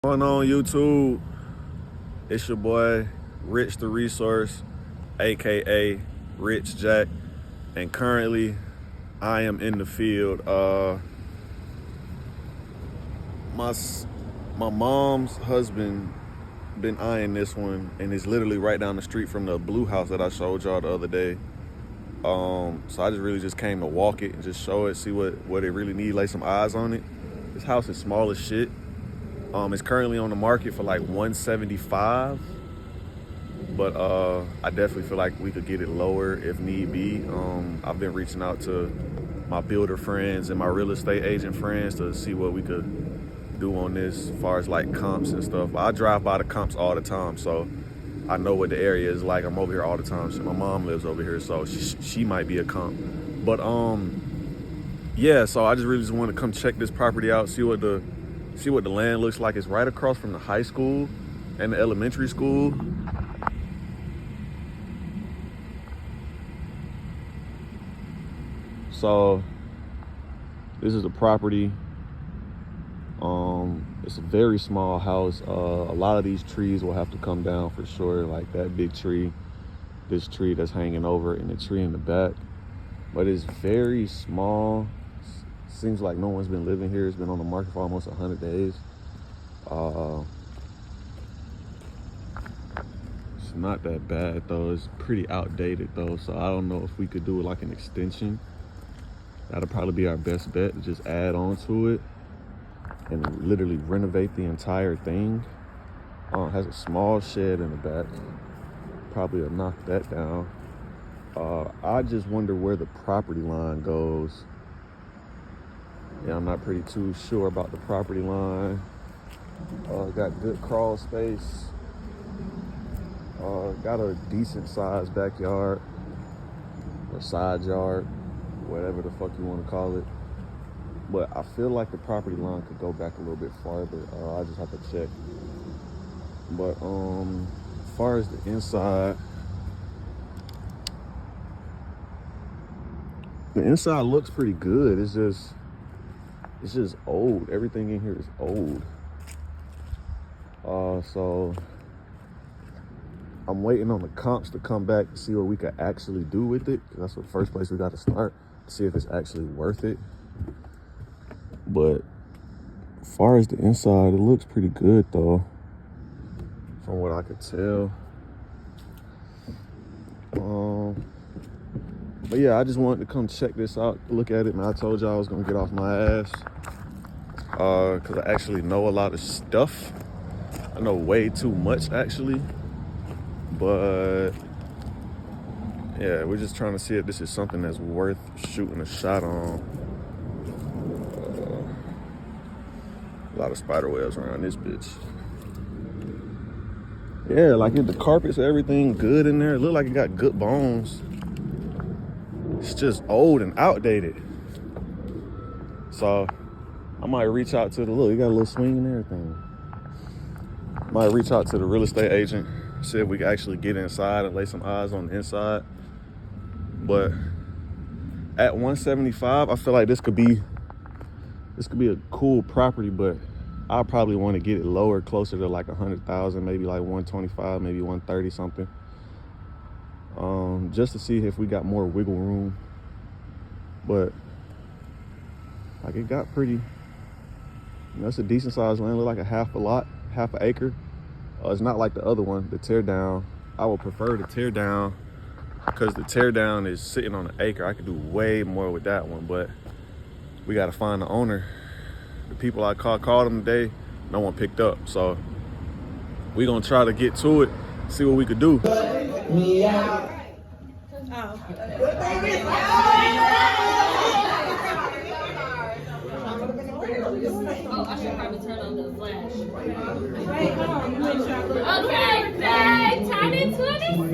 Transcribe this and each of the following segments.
Going on YouTube, it's your boy Rich the Resource, aka Rich Jack, and currently I am in the field. My mom's husband been eyeing this one, and it's literally right down the street from the blue house that I showed y'all the other day. So I just came to walk it and just show it, see what it really needs, lay some eyes on it. This house is small as shit. It's currently on the market for like $175, but I definitely feel like we could get it lower if need be. I've been reaching out to my builder friends and my real estate agent friends to see what we could do on this as far as like comps and stuff. I drive by the comps all the time, so I know what the area is like. I'm over here all the time. My mom lives over here, so she might be a comp. But yeah, so I just want to come check this property out, see what the land looks like. It's right across from the high school and the elementary school. So this is a property. It's a very small house. A lot of these trees will have to come down for sure, like that big tree, this tree that's hanging over, and the tree in the back. But it's very small. Seems like no one's been living here. It's been on the market for almost 100 days. It's not that bad though. It's pretty outdated though, so I don't know if we could do like an extension. That'll probably be our best bet, to just add on to it and literally renovate the entire thing. It has a small shed in the back. Probably will knock that down. I just wonder where the property line goes. Yeah, I'm not pretty too sure about the property line. Got good crawl space. Got a decent sized backyard or side yard, whatever the fuck you want to call it. But I feel like the property line could go back a little bit farther. I just have to check. But as far as the inside, the inside looks pretty good. It's just old. Everything in here is old. So I'm waiting on the comps to come back to see what we could actually do with it. That's the first place we got to start, to see if it's actually worth it. But as far as the inside, it looks pretty good though, from what I could tell. But yeah, I just wanted to come check this out, look at it, and I told y'all I was gonna get off my ass, because I actually know a lot of stuff. I know way too much actually, but yeah, we're just trying to see if this is something that's worth shooting a shot on. A lot of spider webs around this bitch. Yeah, like the carpets, everything good in there. It look like it got good bones. It's just old and outdated. So I might reach out to you got a little swing and everything. Might reach out to the real estate agent, see if we can actually get inside and lay some eyes on the inside. But at 175, I feel like this could be a cool property, but I probably want to get it lower, closer to like 100,000, maybe like 125, maybe 130 something. Just to see if we got more wiggle room. But like it got pretty, it's a decent sized land. Look like a half an acre. It's not like the other one, the tear down. I would prefer the tear down, because the tear down is sitting on an acre. I could do way more with that one, but we got to find the owner. The people I called them today, no one picked up. So we gonna try to get to it, see what we could do. I should probably turn on the flash. Okay, babe, time in 26.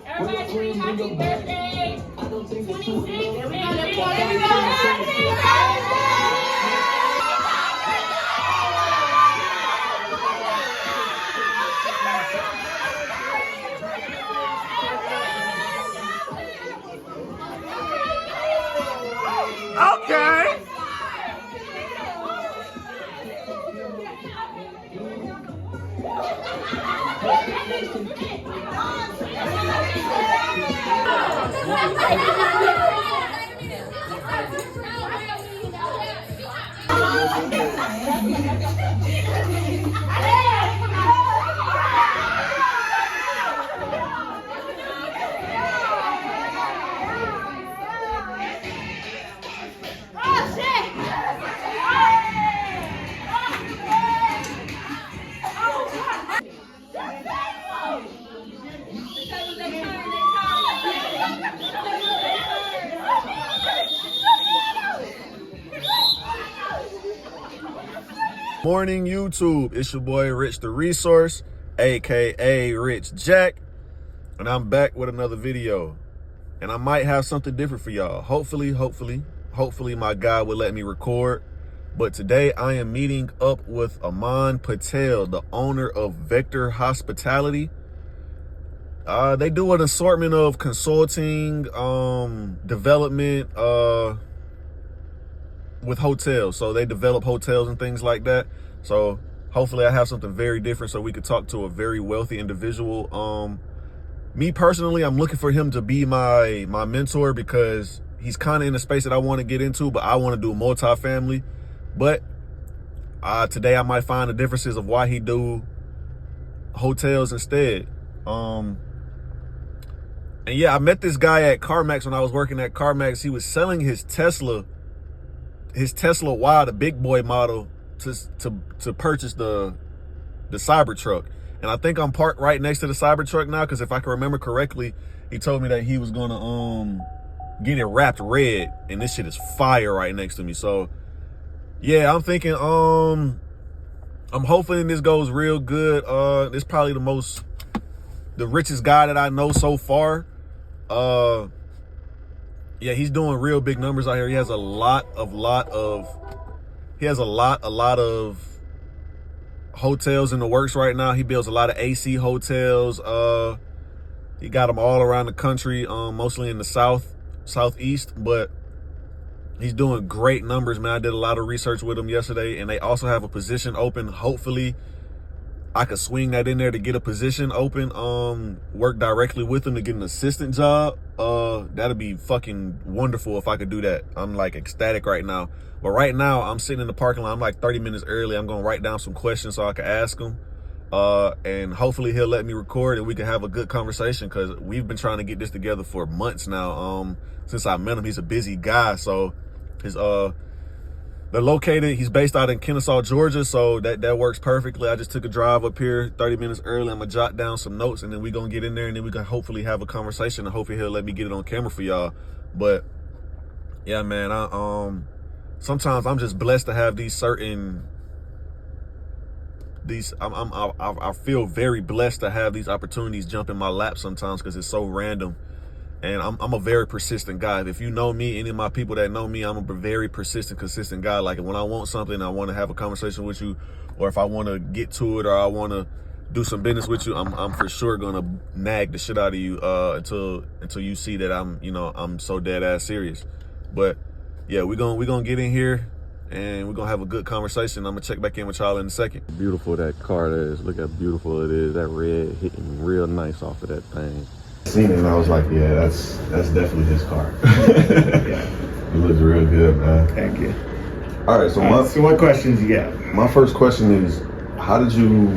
Everybody scream happy birthday. 26. Here we go. Morning YouTube, it's your boy Rich the Resource, aka Rich Jack, and I'm back with another video. And I might have something different for y'all. Hopefully my guy will let me record. But today I am meeting up with Aman Patel, the owner of Vector Hospitality. They do an assortment of consulting, development, with hotels. So they develop hotels and things like that. So hopefully I have something very different so we could talk to a very wealthy individual. Me personally, I'm looking for him to be my mentor because he's kind of in a space that I want to get into, but I want to do multifamily. But today I might find the differences of why he do hotels instead. And yeah, I met this guy at CarMax when I was working at CarMax. He was selling his Tesla Y, the big boy model, to purchase the Cybertruck. And I think I'm parked right next to the Cybertruck now, because if I can remember correctly, he told me that he was gonna get it wrapped red, and this shit is fire right next to me. So yeah, I'm thinking I'm hoping this goes real good. This is probably the richest guy that I know so far. Yeah, he's doing real big numbers out here. He has a lot of hotels in the works right now. He builds a lot of AC hotels. He got them all around the country, mostly in the southeast, but he's doing great numbers, man. I did a lot of research with him yesterday, and they also have a position open. Hopefully I could swing that in there to get a position open, work directly with him to get an assistant job. That'd be fucking wonderful if I could do that. I'm like ecstatic right now. But right now I'm sitting in the parking lot. I'm like 30 minutes early. I'm gonna write down some questions so I can ask him. And hopefully he'll let me record and we can have a good conversation, because we've been trying to get this together for months now. Since I met him, he's a busy guy. So they're located, he's based out in Kennesaw, Georgia, so that works perfectly. I just took a drive up here 30 minutes early. I'm gonna jot down some notes, and then we're gonna get in there, and then we can hopefully have a conversation, and hopefully he'll let me get it on camera for y'all. But yeah, man, sometimes I'm just blessed to have I feel very blessed to have these opportunities jump in my lap sometimes, because it's so random. And I'm a very persistent guy. If you know me, any of my people that know me, I'm a very persistent, consistent guy. Like when I want something, I want to have a conversation with you, or if I want to get to it, or I want to do some business with you, I'm for sure gonna nag the shit out of you until you see that I'm so dead ass serious. But yeah, we're gonna get in here and we're gonna have a good conversation. I'm gonna check back in with y'all in a second. Beautiful that car is. Look how beautiful it is. That red hitting real nice off of that thing. Seen it and I was like, yeah, that's definitely his car. Yeah. It looks real good, man. Thank you. All right, so what questions you got? My first question is, how did you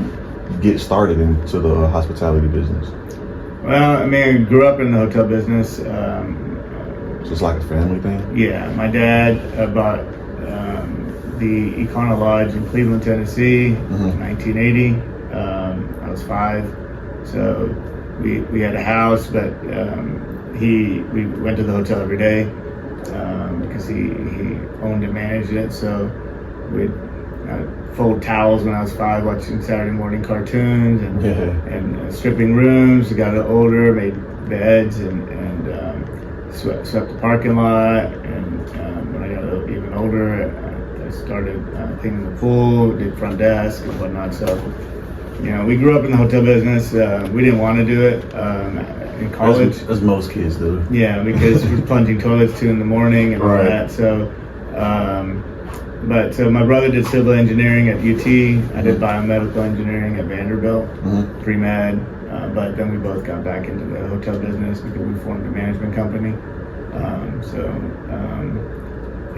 get started into the hospitality business? Well, I mean, I grew up in the hotel business. Just like a family thing? Yeah, my dad bought the Econo Lodge in Cleveland, Tennessee, in 1980. I was 5, so we had a house, but we went to the hotel every day because he owned and managed it. So we'd fold towels when I was 5, watching Saturday morning cartoons, and stripping rooms. We got older, made beds, and swept the parking lot. And when I got even older, I started cleaning the pool, did front desk and whatnot. So we grew up in the hotel business. We didn't want to do it in college. As most kids do. Yeah, because we're plunging toilets 2 in the morning and all that. So But so my brother did civil engineering at UT. I did biomedical engineering at Vanderbilt, pre-med. But then we both got back into the hotel business because we formed a management company.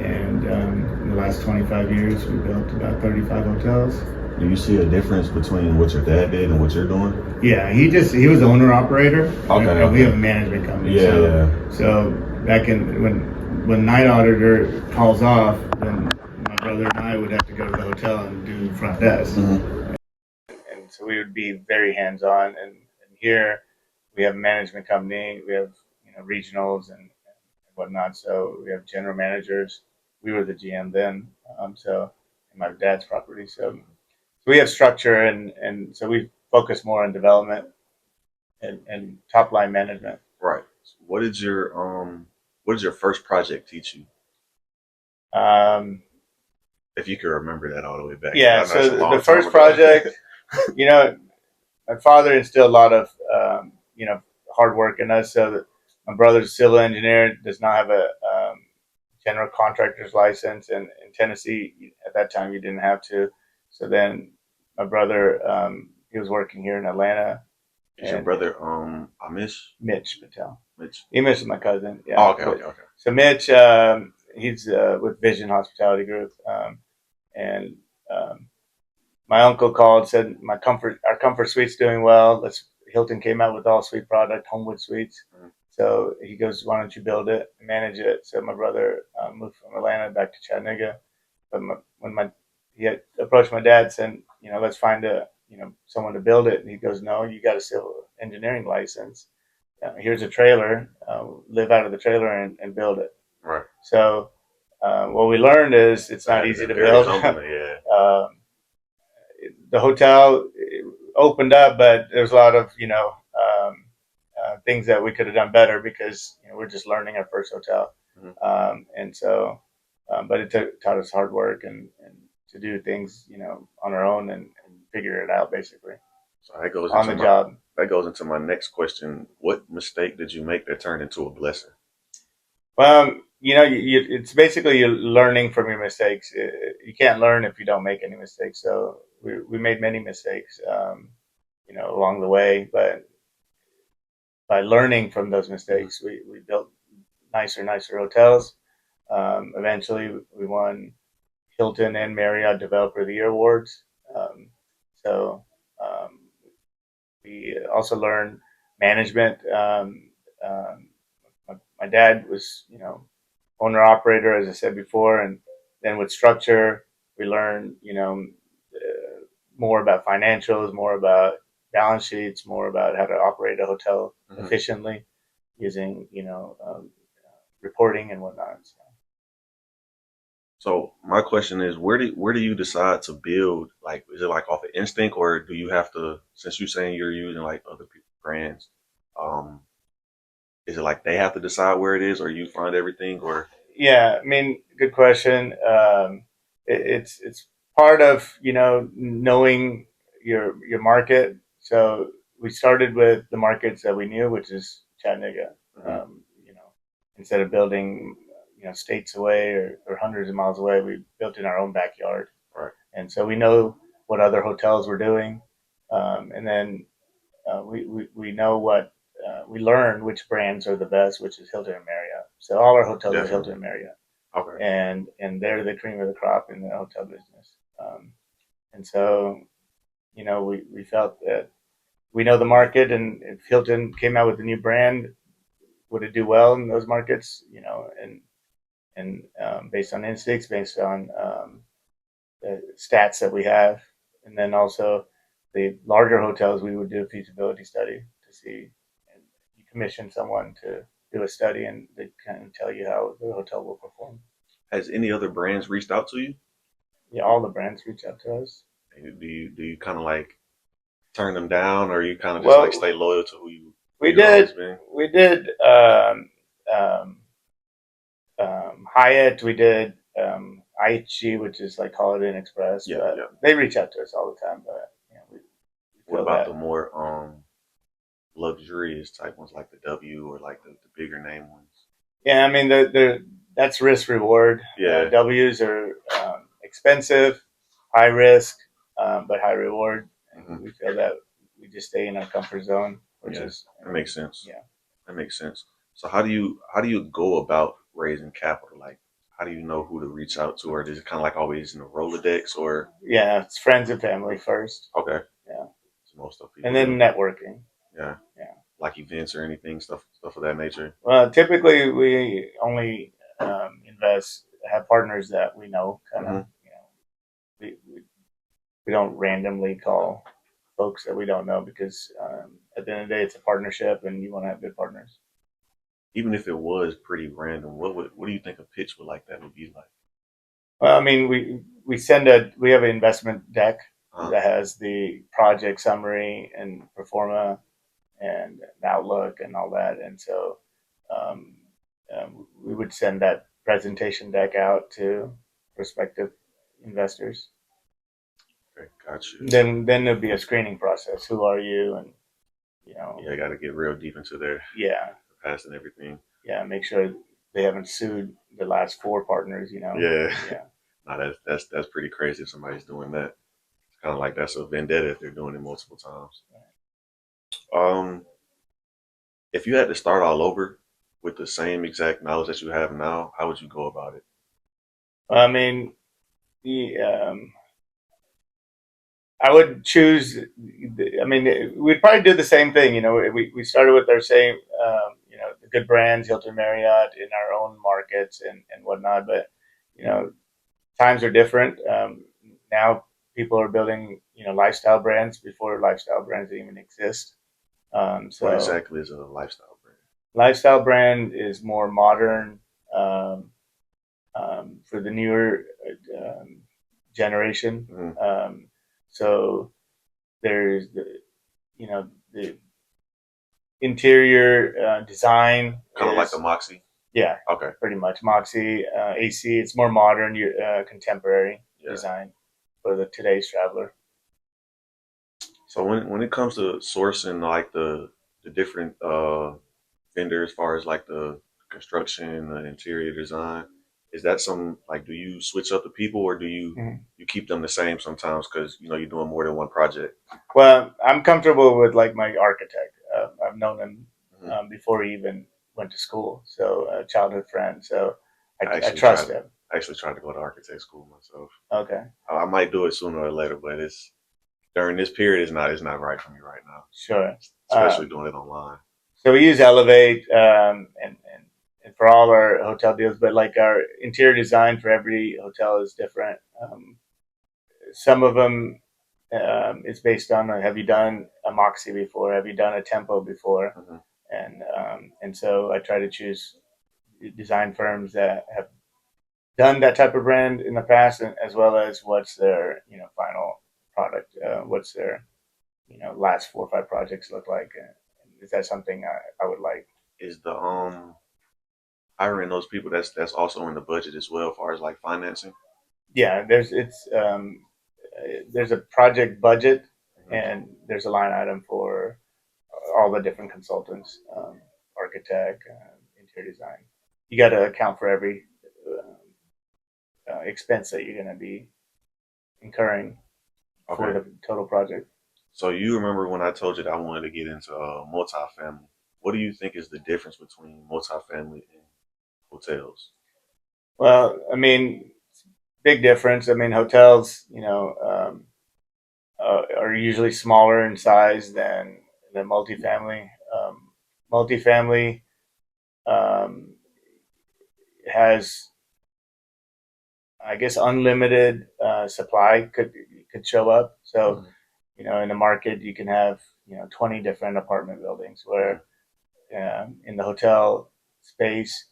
In the last 25 years, we built about 35 hotels. Do you see a difference between what your dad did and what you're doing? Yeah, he was owner operator. Okay, and we have a management company. Yeah. So back in when night auditor calls off, then my brother and I would have to go to the hotel and do front desk. And so we would be very hands on. And here we have a management company. We have regionals and whatnot. So we have general managers. We were the GM then. In my dad's property. So we have structure, and so we focus more on development and top line management. Right. So what did your first project teach you? If you could remember that all the way back. Yeah. So the first project, my father instilled a lot of hard work in us. So that my brother's a civil engineer, does not have a general contractor's license, and in Tennessee at that time you didn't have to. So then my brother, he was working here in Atlanta. Is your brother Mitch Patel. Mitch. Mitch is my cousin. Yeah. Oh, okay. So Mitch, he's with Vision Hospitality Group, and my uncle called, said our comfort suite's doing well. Hilton came out with all suite product, Homewood Suites. So he goes, why don't you build it and manage it? So my brother moved from Atlanta back to Chattanooga. But he had approached my dad, saying, let's find someone to build it. And he goes, no, you got a civil engineering license. Here's a trailer. Live out of the trailer and build it. Right. So what we learned is it's not easy to build. The hotel opened up, but there's a lot of things that we could have done better because we're just learning our first hotel. But it taught us hard work and to do things on our own and figure it out basically. So that goes on the job. That goes into my next question. What mistake did you make that turned into a blessing? Well, it's basically you're learning from your mistakes. You can't learn if you don't make any mistakes. So we made many mistakes, along the way. But by learning from those mistakes, we built nicer hotels. Eventually, we won Hilton and Marriott Developer of the Year awards. We also learned management. My dad was, owner operator, as I said before, and then with structure, we learned, more about financials, more about balance sheets, more about how to operate a hotel efficiently using, reporting and whatnot. So my question is, where do you decide to build? Like, is it like off of instinct, or do you have to? Since you're saying you're using like other people's brands, is it like they have to decide where it is, or you find everything, or? Yeah, I mean, good question. It's part of knowing your market. So we started with the markets that we knew, which is Chattanooga. Instead of building states away or hundreds of miles away, we built in our own backyard. Right. And so we know what other hotels were doing, and then we know what we learn which brands are the best, which is Hilton and Marriott. So all our hotels are Hilton and Marriott. Okay. And they're the cream of the crop in the hotel business. And so, we felt that we know the market, and if Hilton came out with a new brand, would it do well in those markets? And based on instincts, based on the stats that we have, and then also the larger hotels, we would do a feasibility study to see, and you commission someone to do a study, and they kind of tell you how the hotel will perform. Has any other brands reached out to you? Yeah, all the brands reach out to us. Do you kind of like turn them down, or you kind of just like stay loyal to who you? We did. Hyatt. We did IHG, which is like Holiday Inn Express. Yeah. They reach out to us all the time. But what about the more luxurious type ones, like the W or like the bigger name ones? Yeah, I mean that's risk reward. Yeah. W's are expensive, high risk, but high reward. And Mhm. we feel that we just stay in our comfort zone, which Yeah, is that makes sense. yeah. That makes sense. So how do you go about raising capital? Like, how do you know who to reach out to, or is it kind of like always in the Rolodex, or Yeah, it's friends and family first. okay, Yeah, so most of people and then do. networking. Yeah, Yeah. like events or anything, stuff of that nature. Well, typically we only have partners that we know. Kind of, Hmm. we don't randomly call folks that we don't know because at the end of the day, it's a partnership, and you want to have good partners. Even if it was pretty random, what do you think a pitch would like that would be like? Well, I mean, we have an investment deck Uh, that has the project summary and performa and an outlook and all that, and so um, we would send that presentation deck out to prospective investors. okay, got you. Then there'd be a screening process. Who are you? And you know, Yeah, I got to get real deep into their yeah, past and everything. yeah, make sure they haven't sued the last four partners. You know, Yeah, yeah. no, that's pretty crazy if somebody's doing that. It's kind of like that's a vendetta if they're doing it multiple times. Um, if you had to start all over with the same exact knowledge that you have now, how would you go about it? I mean, the I would choose. I mean, we'd probably do the same thing. You know, we started with our same, the good brands, Hilton, Marriott, in our own markets and whatnot. But you know, times are different. Now people are building, lifestyle brands before lifestyle brands even exist. What So exactly is a lifestyle brand? lifestyle brand is more modern for the newer generation. Hmm. Um, so there's the interior design Kind of like the is Moxie. yeah, Okay, pretty much Moxie AC. It's more modern, contemporary yeah. design for the today's traveler. So when it comes to sourcing like the different vendor as far as like the construction, the interior design. Is that some like do you switch up the people or do Mhm. you keep them the same sometimes because you're doing more than one project? Well, I'm comfortable with like my architect. I've known him Hmm. before he even went to school, so a childhood friend. So I I actually trust tried him. I actually tried to go to architect school myself. Okay, I might do it sooner or later, but it's during this period it's not right for me right now, sure. especially doing it online. So we use Elevate and for all our hotel deals, but like our interior design for every hotel is different. Some of them is based on have you done a Moxie before? Have you done a Tempo before? Hmm. And so I try to choose design firms that have done that type of brand in the past, and, as well as what's their final product, what's their last 4 or 5 projects look like. Is that something I would like? Is the hiring those people that's also in the budget as well, as far as like financing? Yeah, there's a project budget, Hmm. and there's a line item for all the different consultants, architect, interior design. You got to account for every expense that you're going to be incurring for Okay. the total project. So you remember when I told you that I wanted to get into multifamily? What do you think is the difference between multifamily and hotels? Well, I mean, big difference. I mean, hotels, are usually smaller in size than multifamily. Multifamily um, has, I guess, unlimited supply could show up. So, Hmm. in the market, you can have 20 different apartment buildings. Hmm. Where in the hotel space,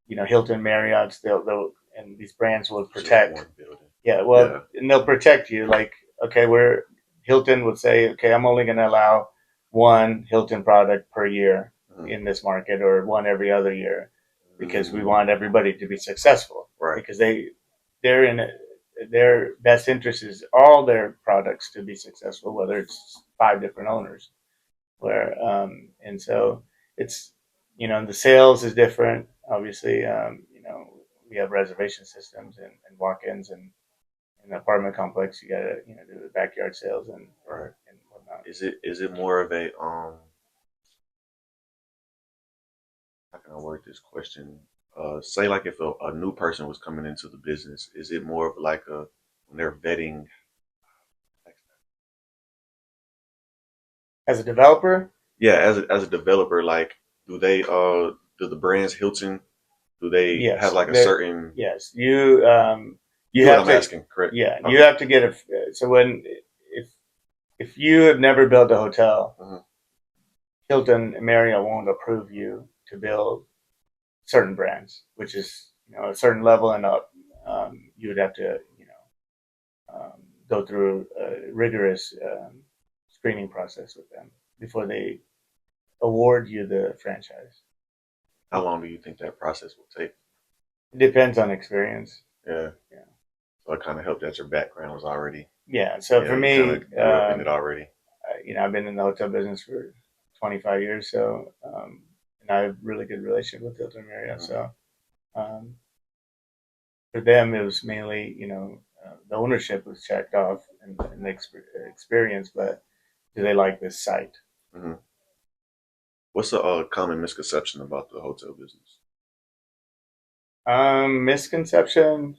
Hilton, Marriott's, they'll and these brands will It's just protect. one building. Yeah, well, Yeah. and they'll protect you. Like, okay, we're Hilton would say, okay, I'm only going to allow one Hilton product per year Hmm. in this market, or one every other year, because we Hmm. want everybody to be successful. Right. Because they're in their best interest is all their products to be successful, whether it's 5 different owners. And so it's the sales is different. Obviously, we have reservation systems and walk-ins, in the apartment complex, you gotta do the backyard sales Right. and whatnot. Is it more of a how can I word this question? Say like if a new person was coming into the business, is it more of like a when they're vetting? As a developer, Yeah, as a developer, like do the brands Hilton, do they have yes, like a certain? yes, you You know what have I'm to, asking, correct? yeah, you Okay. have to get a. So if if you have never built a hotel, Hmm. Hilton and Marriott won't approve you to build certain brands, which is a certain level and up. You would have to go through a rigorous screening process with them before they award you the franchise. How long do you think that process will take? It depends on experience. Yeah. Yeah. So it kind of helped that your background was already, Yeah. So yeah, for you kind me, of grew up in it already. I've been in the hotel business for 25 years, so and I have a really good relationship with Hilton Marriott. Hmm. So um, for them, it was mainly the ownership was checked off and the experience, but do they like this site? Hmm. What's a common misconception about the hotel business? Misconception.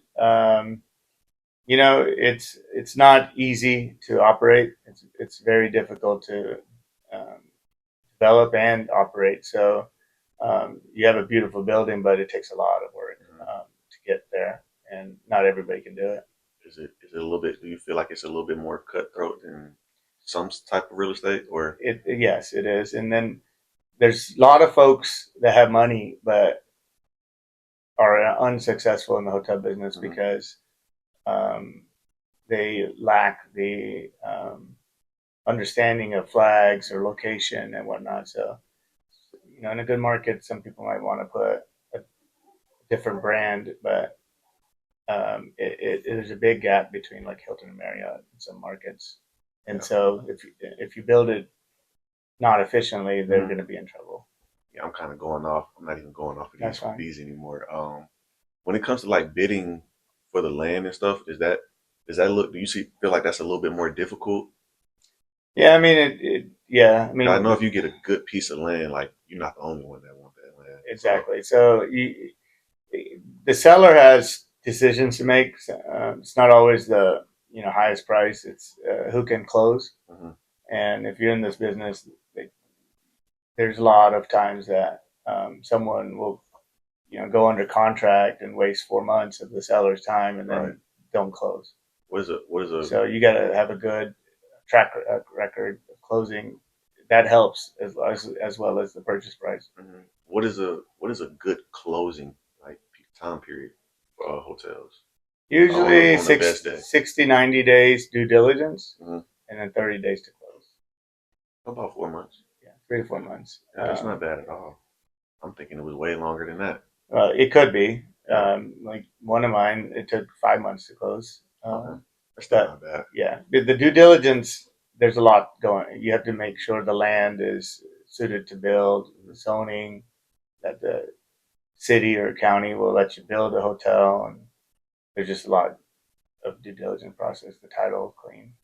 It's not easy to operate. It's very difficult to um, develop and operate. So you have a beautiful building, but it takes a lot of work Hmm. to get there, and not everybody can do it. Is it a little bit? Do you feel like it's a little bit more cutthroat than some type of real estate, or? Yes, it is. And then there's a lot of folks that have money but are unsuccessful in the hotel business Hmm. because um, they lack the understanding of flags or location and whatnot. So, in a good market, some people might want to put a different brand, but there's a big gap between like Hilton and Marriott in some markets. And Yeah. so if you build it not efficiently, they're Hmm. going to be in trouble. Yeah, I'm kind of going off. I'm not even going off of That's fine. these anymore. When it comes to like bidding for the land and stuff, does that look? Do you feel like that's a little bit more difficult? Yeah, I mean yeah, I 'Cause I know mean if you get a good piece of land, like you're not the only one that want that land. So exactly. So the seller has decisions to make. It's not always the highest price. It's who can close. mhm, And if you're in this business, there's a lot of times that someone will go under contract and waste 4 months of the seller's time and right. then don't close. What is a So you got to have a good track record of closing. That helps as well as the purchase price. mhm. What is a good closing like time period for hotels Usually on the best day? 60, 90 days due diligence Hmm. and then 30 days to close. About 4 months. Yeah, 3 to 4 months. Yeah, that's not bad at all. I'm thinking it was way longer than that. It could be. Yeah. Like one of mine, it took 5 months to close. Okay. That's still But not bad. yeah, the due diligence, there's a lot going. You have to make sure the land is suited to build, the zoning, that the city or county will let you build a hotel, and there's just a lot of due diligence process. The title clean.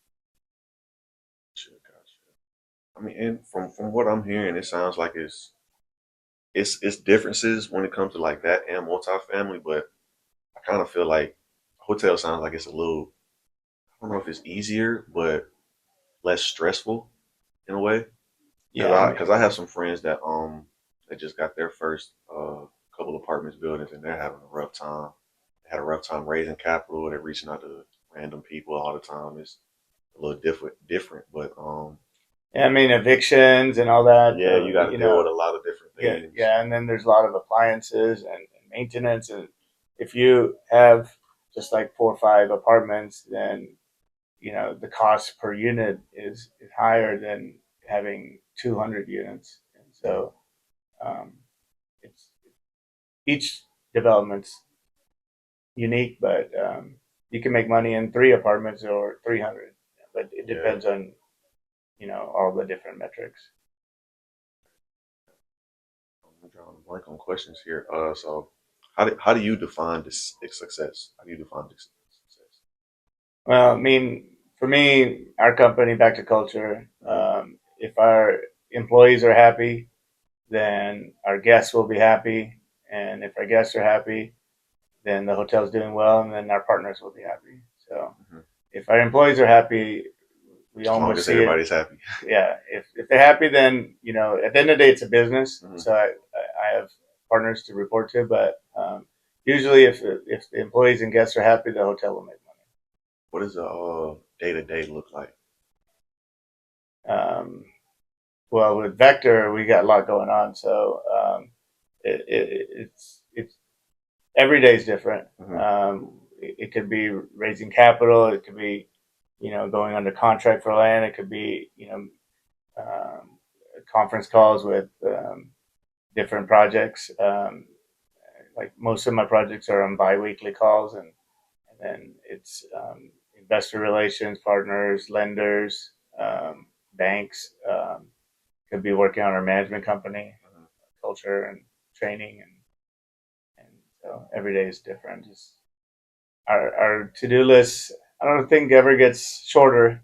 Gotcha, gotcha. I mean, and from what I'm hearing, it sounds like it's differences when it comes to like that and multifamily, but I kind of feel like hotel sounds like it's a little. I don't know if it's easier, but less stressful in a way. Yeah, I mean, Cause I have some friends that they just got their first couple apartments buildings and they're having a rough time. They had a rough time raising capital. They're reaching out to random people all the time. It's a little different, but yeah, I mean evictions and all that. yeah, you got to deal with a lot of different Yeah, things. yeah, and then there's a lot of appliances and maintenance, and if you have just like 4 or 5 apartments, then the cost per unit is higher than having 200 units, and Yeah, so um, it's each development's unique, but you can make money in 3 apartments or 300, but it yeah. depends on all the different metrics. I'm drawing a blank on questions here. So how do you define this success? How do you define this success? Well, I mean, for me, our company, Back to Culture, if our employees are happy, then our guests will be happy. And if our guests are happy, then the hotel's doing well, and then our partners will be happy. So Mhm. if our employees are happy, we As long almost as see it. everybody's happy. Yeah, if they're happy, then at the end of the day, it's a business. Mhm. So I have partners to report to, but usually if the employees and guests are happy, the hotel will make What does a day to day look like? money. Well, with Vector, we got a lot going on, so it's every day is different. Mhm. It could be raising capital. It could be going under contract for land. It could be conference calls with different projects. Like most of my projects are on biweekly calls, and then it's investor relations, partners, lenders, banks. Could be working on our management company, culture and training, and so every day is different. Just our to do list, I don't think ever gets shorter.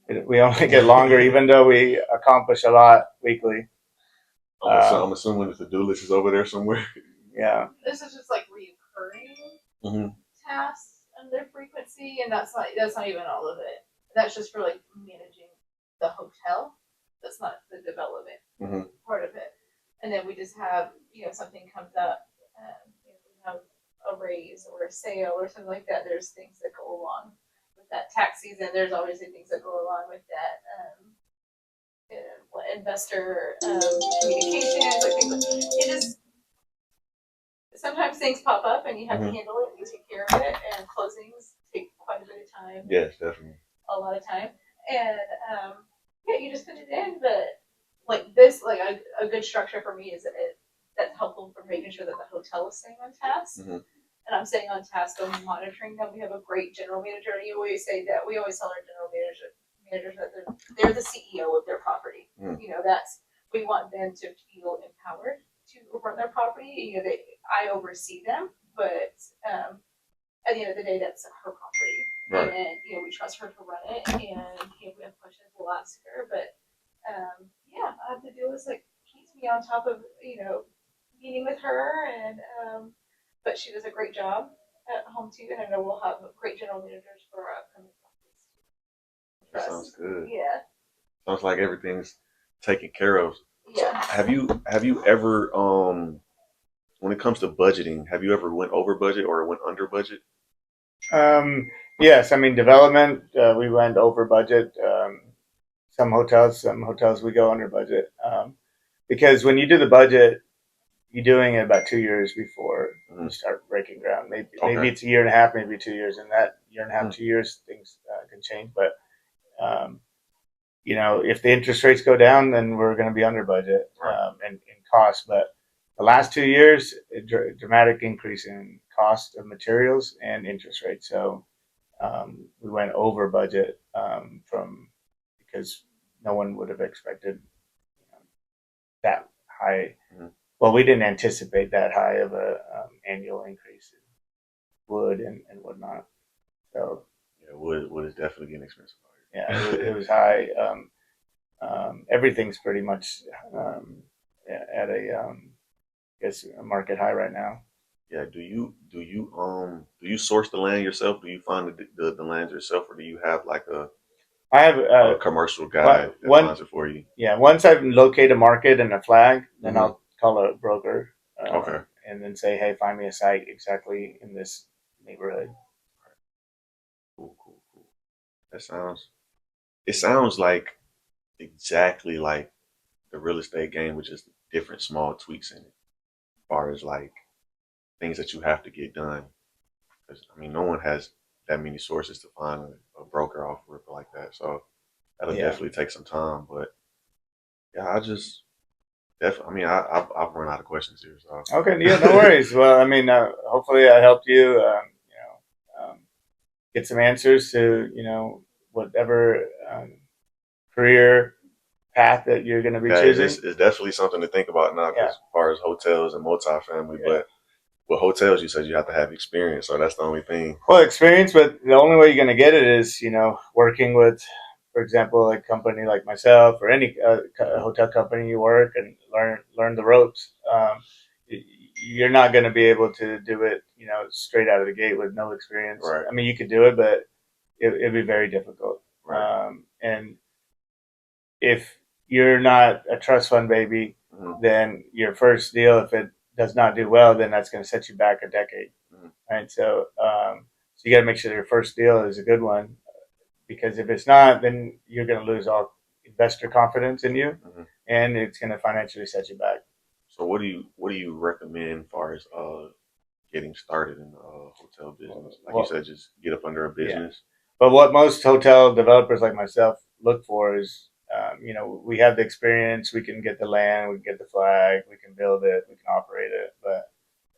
We only get longer, even though we accomplish a lot weekly. I'm assuming the to-do list is over there somewhere. Yeah. This is just like reoccurring Mm-hmm. tasks and their frequency, and that's not even all of it. That's just for like managing the hotel. That's not the development Mm-hmm. part of it. And then we just have something comes up, we have a raise or a sale or something like that. There's things that go along with that tax season. There's obviously things that go along with that. Investor communications, like things. It just sometimes things pop up and you have to handle it and you take care of it. And closings take quite a bit of time. Yes, definitely. A lot of time, and yeah, you just put it in. But like this, like a good structure for me is that's helpful for making sure that the hotel is staying on task. Mm-hmm. And I'm staying on task on monitoring them. We have a great general manager, and you always say that we always tell our general managers that they're the CEO of their property. Mm. That's we want them to feel empowered to run their property. I oversee them, but at the end of the day, that's her property. Right. And we trust her to run it. And if we have questions, we'll ask her. But yeah, I have to do is like keeps me on top of meeting with her, and but she does a great job at home too. And I know we'll have great general managers for our upcoming properties. That sounds good. Yeah. Sounds like everything's taken care of. So Yeah. have you ever when it comes to budgeting, have you ever went over budget or went under budget? Yes, I mean development. We went over budget. Some hotels we go under budget. Because when you do the budget, you're doing it about 2 years before you start breaking ground. Maybe it's a year and a half, maybe 2 years. In that year and a half, 2 years, things can change. But um, if the interest rates go down, then we're going to be under budget and in cost. But the last 2 years, a dramatic increase in cost of materials and interest rates. So we went over budget from because no one would have expected that high. Mm-hmm. Well, we didn't anticipate that high of a annual increase in wood and whatnot. So yeah, wood is definitely getting expensive. Yeah, it was high. Everything's pretty much at I guess a market high right now. Yeah. Do you source the land yourself? Do you find the land yourself, or do you have like I have a commercial guy that finds it for you? Yeah, once I've located a market and a flag, then I'll call a broker. Okay. And then say, hey, find me a site exactly in this neighborhood. Cool. It sounds like exactly like the real estate game with just different small tweaks in it, as far as like things that you have to get done. Because I mean, no one has that many sources to find a broker off rip like that, so that'll definitely take some time. But yeah, I just definitely. I mean, I've run out of questions here. So Okay, yeah, no worries. Well, I mean, hopefully I helped you. Get some answers to whatever career path that you're going to be choosing. It's definitely something to think about now, as far as hotels and multifamily. But With hotels, you said you have to have experience, so that's the only thing. Well, experience, but the only way you're going to get it is, working with, for example, a company like myself or any hotel company you work and learn the ropes. You're not going to be able to do it, straight out of the gate with no experience. Right. I mean, you could do it, but it'd be very difficult. Right. And if you're not a trust fund baby, then your first deal, if it does not do well, then that's going to set you back a decade. Right. So you got to make sure your first deal is a good one, because if it's not, then you're going to lose all investor confidence in you, and it's going to financially set you back. So what do you recommend as far as getting started in the hotel business? Like you said, just get up under a business. But what most hotel developers like myself look for is, we have the experience, we can get the land, we can get the flag, we can build it, we can operate it, but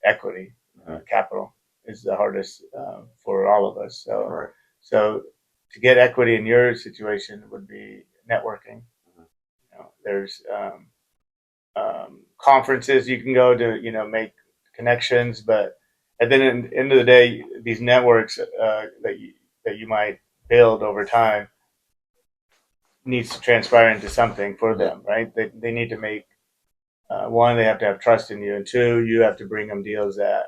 equity, capital is the hardest for all of us. So to get equity in your situation would be networking. There's conferences you can go to, make connections, but at the end of the day, these networks that you might build over time needs to transpire into something for them, right? They need to make, one, they have to have trust in you, and two, you have to bring them deals that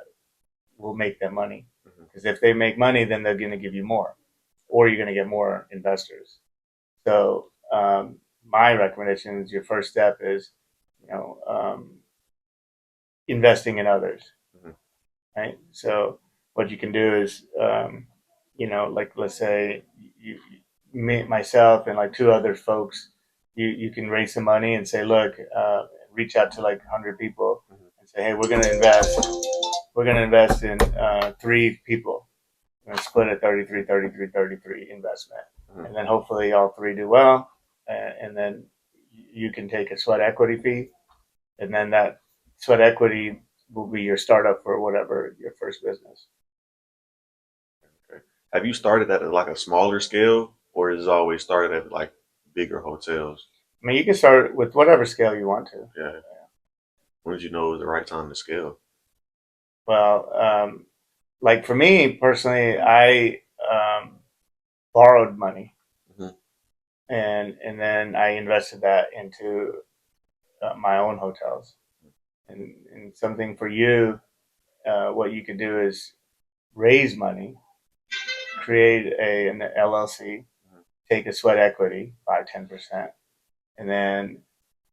will make them money. Because if they make money, then they're going to give you more, or you're going to get more investors. So my recommendation is your first step is, investing in others, right? So what you can do is, like let's say me, myself, and like two other folks, you can raise some money and say, look, reach out to like 100 people and say, hey, we're going to invest in 3 people. We're going to split a 33, 33, 33 investment. And then hopefully all 3 do well. And then you can take a sweat equity fee. And then that sweat equity will be your startup for whatever your first business. Okay. Have you started at like a smaller scale, or is it always started at like bigger hotels? I mean, you can start with whatever scale you want to. Yeah. When did you know it was the right time to scale? Well, like for me personally, I borrowed money, and then I invested that into my own hotels. And something for you, what you could do is raise money, create an LLC, take a sweat equity, 5-10%, and then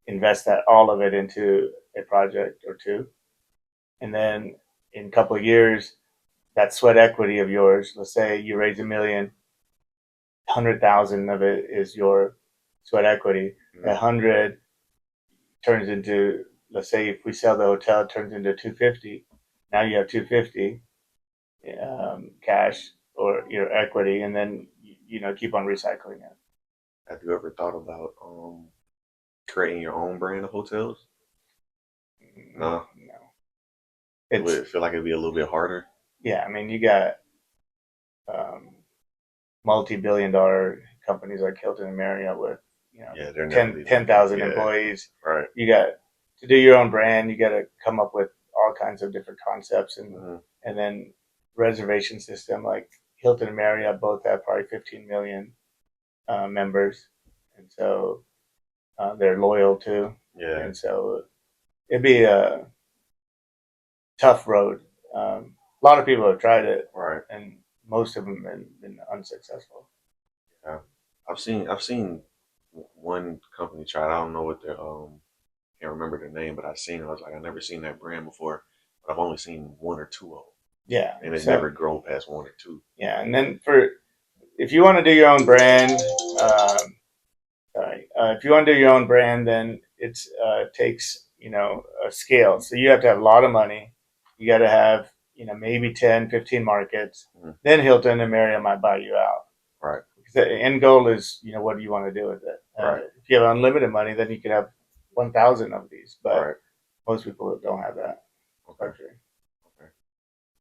invest that all of it into a project or two. And then in a couple of years, that sweat equity of yours, let's say you raise $1 million, 100,000 of it is your sweat equity. That 100 turns into, let's say if we sell the hotel, it turns into 250. Now you have 250 cash or your equity, and then keep on recycling it. Have you ever thought about creating your own brand of hotels? No. Would it feel like it'd be a little bit harder? Yeah, I mean, you got multi-billion-dollar companies like Hilton and Marriott with 10,000 employees. Right. You got to do your own brand. You got to come up with all kinds of different concepts, and then reservation system. Like Hilton and Marriott both have probably 15 million members, and so they're loyal too. Yeah. And so it'd be a tough road. A lot of people have tried it, right, and most of them have been unsuccessful. Yeah, I've seen one company try it. I don't know what their can't remember their name, but I've seen it. I was like, I've never seen that brand before, but I've only seen 1 or 2 of them. Yeah, and it's never grown past 1 or 2. Yeah, and then if you want to do your own brand, if you want to do your own brand, then it takes a scale. So you have to have a lot of money. You got to have maybe 10, 15 markets. Then Hilton and Marriott might buy you out. Right. Because the end goal is what do you want to do with it? Right. If you have unlimited money, then you can have 1,000 of these. But most people don't have that. Okay.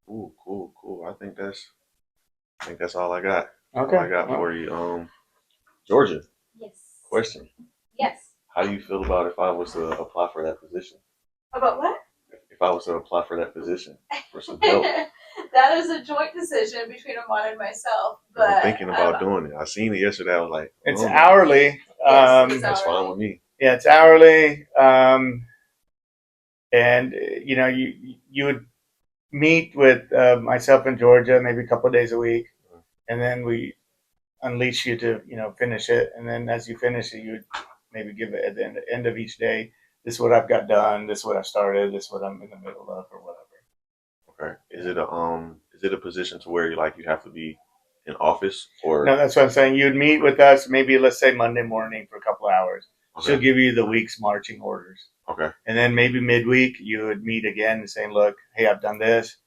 Cool. I think that's all I got. Okay. All I got for you. Georgia. Yes. Question. Yes. How do you feel about if I was to apply for that position? About what? If if I was to apply for that position for some help. That is a joint decision between Amon and myself. But I'm thinking about doing it. I seen it yesterday. I was like, It's oh, hourly. Yes, it's that's hourly. fine with me. Yeah, it's hourly. And you know, you would meet with myself in Georgia maybe a couple of days a week, and then we unleash you to finish it. And then as you finish it, you would maybe give it at the end of each day. This is what I've got done. This is what I started. This is what I'm in the middle of, or whatever. Okay. Is it a position to where you have to be in office or No, that's what I'm saying. You'd meet with us maybe, let's say, Monday morning for a couple of hours. She'll okay. give you the week's marching orders. Okay. And then maybe midweek, you would meet again and saying, look, hey, I've done this,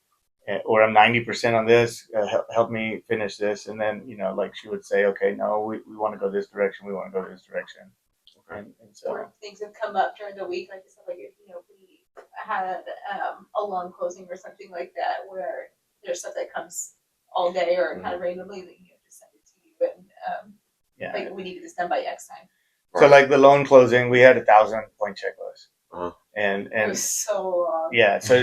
or I'm 90% on this. Help me finish this. And then, like she would say, okay, no, we want to go this direction. We want to go this direction. Okay. And so, Or things have come up during the week, like I said, like if we had a long closing or something like that, where there's stuff that comes all day or kind of randomly, that just send it to you, and yeah. like we need this done by X time. So like the loan closing, we had 1,000-point checklist. Uh-huh. And It was so long. yeah, so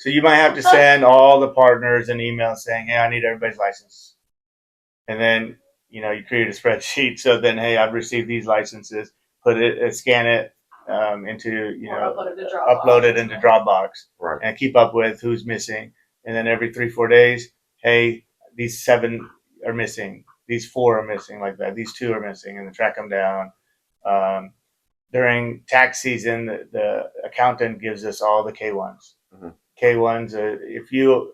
you might have to send all the partners an email saying, hey, I need everybody's license. And then, you create a spreadsheet. So then, hey, I've received these licenses, scan it into, Or upload it into Dropbox, right. and keep up with who's missing. And then every 3-4 days, hey, these 7 are missing. These 4 are missing, like that. These 2 are missing, and then track them down. During tax season, the accountant gives us all the K1s. Mm-hmm. K1s, if you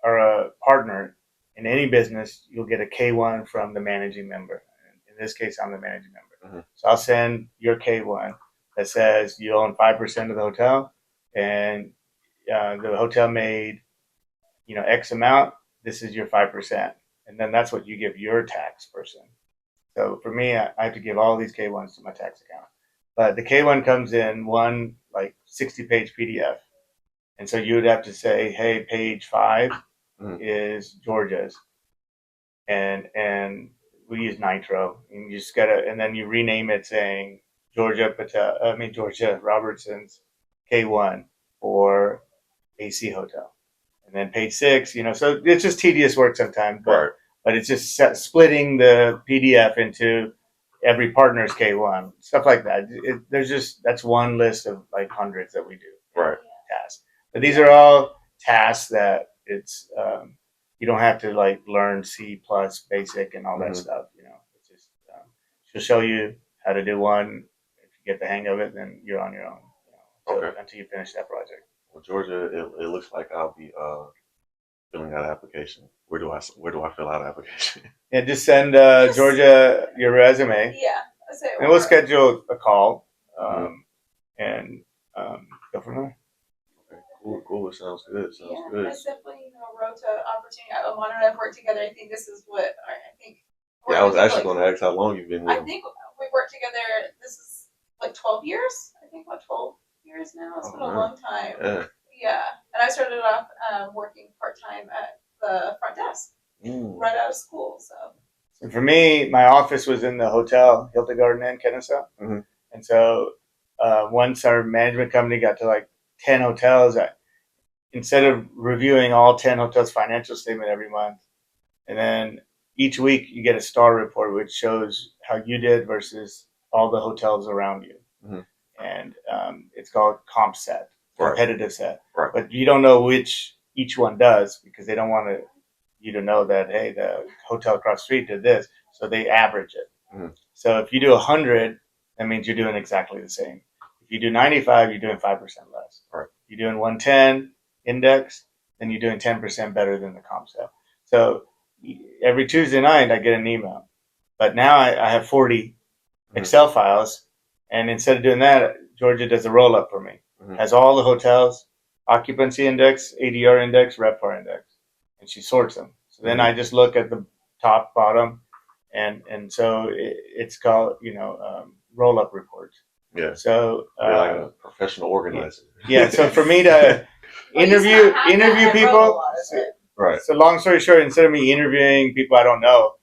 are a partner in any business, you'll get a K1 from the managing member. In this case, I'm the managing member. Mm-hmm. So I'll send your K1 that says you own 5% of the hotel, and the hotel made, X amount. This is your 5%, and then that's what you give your tax person. So for me, I have to give all these K1s to my tax account. But the K1 comes in one 60-page PDF. And so you would have to say, hey, page 5 is Georgia's. And we use Nitro. And you just gotta, and then you rename it saying Georgia Robertson's K1 for AC Hotel. And then page 6, so it's just tedious work sometimes. But it's just splitting the PDF into every partner's K1, stuff like that. That's one list of hundreds that we do. Right. Tasks. But these are all tasks that it's you don't have to learn C plus basic and all that stuff. It's just she'll show you how to do one. If you get the hang of it, then you're on your own. Until you finish that project. Well, Georgia, it looks like I'll be filling out an application. Where do I fill out an application? Yeah, just send Georgia your resume. Yeah. And we'll schedule a call and go from there. Okay, cool. It sounds good. I simply, wrote to opportunity. Amon and I have worked together. I think this is what I think. Yeah, I was actually going to ask how long you've been with him. I think we worked together. This is 12 years. I think 12 years now. It's been a long time. Yeah. And I started off working part-time at the front desk right out of school. So for me, my office was in the hotel, Hilton Garden Inn, Kennesaw. Mm-hmm. And so once our management company got to 10 hotels, instead of reviewing all 10 hotels' financial statement every month, and then each week you get a star report which shows how you did versus all the hotels around you. Mm-hmm. And it's called comp set. Competitive set, right. But you don't know which each one does because they don't want you to know that, hey, the hotel across the street did this, so they average it. Mm-hmm. So if you do 100, that means you're doing exactly the same. If you do 95, you're doing 5% less. Right. If you're doing 110 index, then you're doing 10% better than the comp set. So every Tuesday night, I get an email. But now I have 40 Excel files, and instead of doing that, Georgia does a roll-up for me. Has all the hotels, occupancy index, ADR index, RevPAR index, and she sorts them. So then I just look at the top, bottom, and so it's called roll-up reports. Yeah. So you're like a professional organizer. Yeah. So for me to interview people, right. So long story short, instead of me interviewing people I don't know,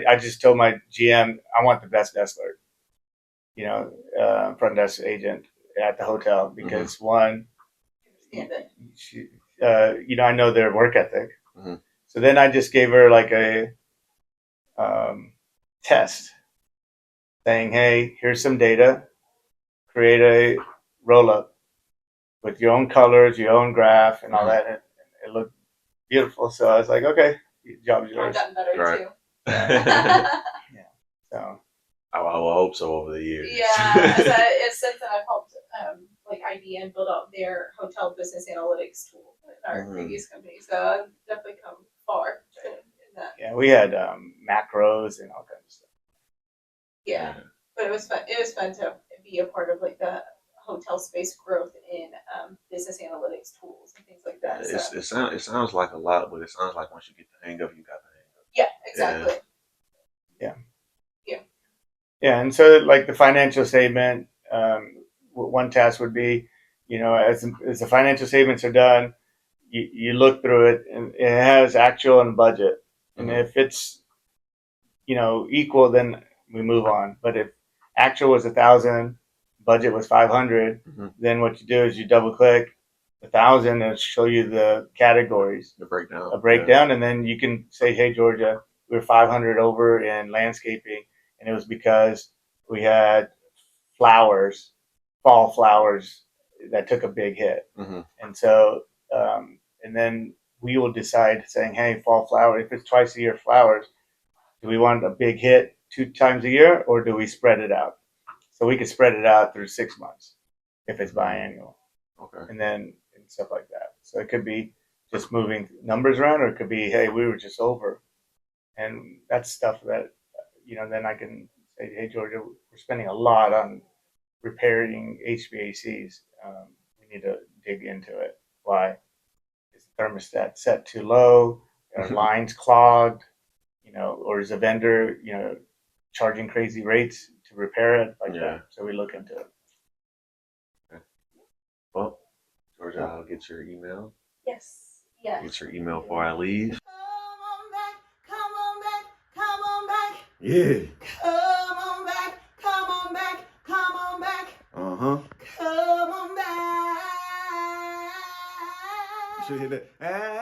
I just told my GM I want the best desk clerk, front desk agent at the hotel because one, understand it. she, I know their work ethic. Mhm. So then I just gave her like a test saying, hey, here's some data, create a roll up with your own colors, your own graph, and all that. And it looked beautiful. So I was like, okay, job's I've yours. gotten better Right. too. So I will hope so over the years. Yeah, it's since then I've helped like IBM build out their hotel business analytics tool in our previous company. So I've definitely come far in that. yeah, we had macros and all kinds of stuff. Yeah, but it was fun. It was fun to be a part of like the hotel space growth in business analytics tools and things like that. So. It sounds like a lot, but it sounds like once you get the hang of it, you got the hang of it. Yeah, exactly. Yeah, and so like the financial statement, one task would be, as the financial statements are done, you look through it and it has actual and budget, and if it's equal, then we move on. But if actual was 1,000, budget was 500, then what you do is you double click 1,000 and it'll show you the categories, The breakdown. a breakdown, and then you can say, hey Georgia, we're 500 over in landscaping, and it was because we had flowers, fall flowers that took a big hit, and so and then we will decide saying, hey, fall flower, if it's twice a year flowers, do we want a big hit 2 times a year, or do we spread it out? So we could spread it out through 6 months if it's biannual. Okay. And stuff like that. So it could be just moving numbers around, or it could be, hey, we were just over. And that's stuff that, then I can say, hey, Georgia, we're spending a lot on repairing HVACs. We need to dig into it. Why? Is the thermostat set too low? Are lines clogged? Or is a vendor, charging crazy rates to repair it like that? So we look into it. Okay. Well, Georgia, I'll get your email. Yes. Yeah. Get your email before I leave. Come on back, come on back, come on back. Yeah. Come on back, come on back, come on back. Uh-huh. Come on back. You should hit that.